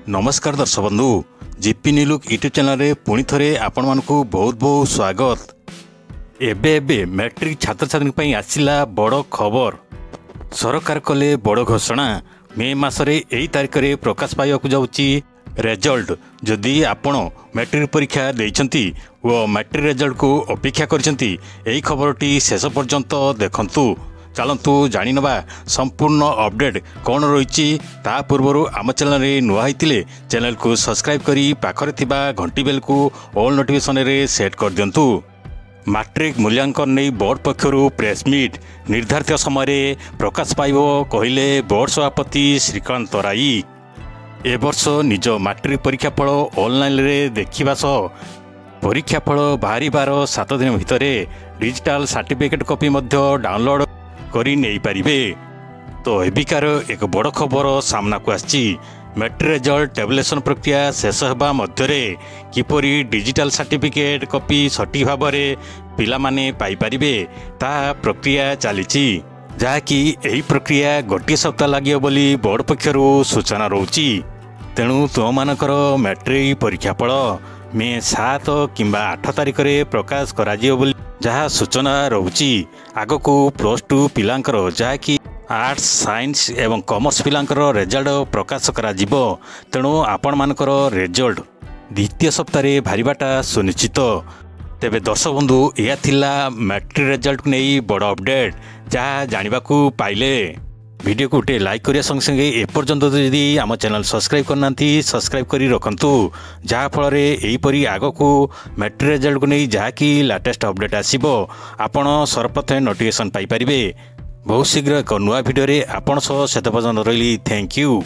नमस्कार दर्शक बंधु जीपी न्यूज यूट्यूब चैनल रे पुणी थरे आपण मानकु बहुत बहुत स्वागत। एबे मैट्रिक छात्र छात्री आसिला बड़ खबर। सरकार कले बड़ घोषणा। मे मासरे एई तारिख रे प्रकाश पाइबाकु जाउची रिजल्ट। जदि आपण मैट्रिक परीक्षा देइछंती व मैट्रिक रिजल्ट को अपेक्षा करछंती एई खबरटी शेष पर्यंत देखंतु। चलतु जानिनबा संपूर्ण अपडेट कौन रही। ता पूर्व आम चैनल रे नुआ होइतिले चैनल को सब्सक्राइब करी पाखरे थिबा घंटी बेल को ऑल नोटिफिकेशन रे सेट कर दियंतु। मैट्रिक मूल्यांकन नहीं बोर्ड पक्षरु प्रेस मीट निर्धारित समय प्रकाश पाइबो कहिले बोर्ड सभापति श्रीकांत राई। ए वर्ष निज मैट्रिक परीक्षा फल ऑनलाइन रे देखिबा सह परीक्षा फल बाहरिबार 7 दिन भितर डिजिटल सर्टिफिकेट कॉपी मध्य डाउनलोड करी नहीं पारिबे। तो एबिकार एक बड़ खबर सामना को आछि। मैट्रिक रिजल्ट टेबुलेशन प्रक्रिया शेष होगा मध्य किपरि डिजिटल सर्टिफिकेट कॉपी सठिक भाव में पिला माने पाई पारिबे ता प्रक्रिया चलीछि। जहाँकि यही प्रक्रिया गोटे सप्ताह लगे बोली बोर्ड पक्षरु सूचना रोची। तेणु तुम मानकर मैट्रिक परीक्षा फल मे 7 किंबा 8 तारिख रे प्रकाश कराजियो बोली जहाँ सूचना रोची। आगको +2 पिलांकर जहाँकि आर्ट्स साइंस एवं कॉमर्स पिलांकर रिजल्ट प्रकाश कराजिबो। तेणु आपण मानकर रिजल्ट द्वितीय सप्ताह बाहरिबाटा सुनिश्चित। तेबे दर्शक बंधु यह थिला मैट्रिक रिजल्ट नहीं बड़ अपडेट जहाँ जानिबाकू पाइले। वीडियो को गोटे लाइक करिया संगे संगे एपर्यंत जदि आम चैनल सब्सक्राइब करना सब्सक्राइब करी रखंतु। जहाँफल यहीपरि आगको मैट्रिक रिजल्ट को नहीं जहाँकि लेटेस्ट अपडेट आसीबो आपण सर्वप्रथम नोटिफिकेशन पाई परिबे। बहुत शीघ्र एक नुआ वीडियो रे आपण सह सेत पर्यंत रही। Thank you.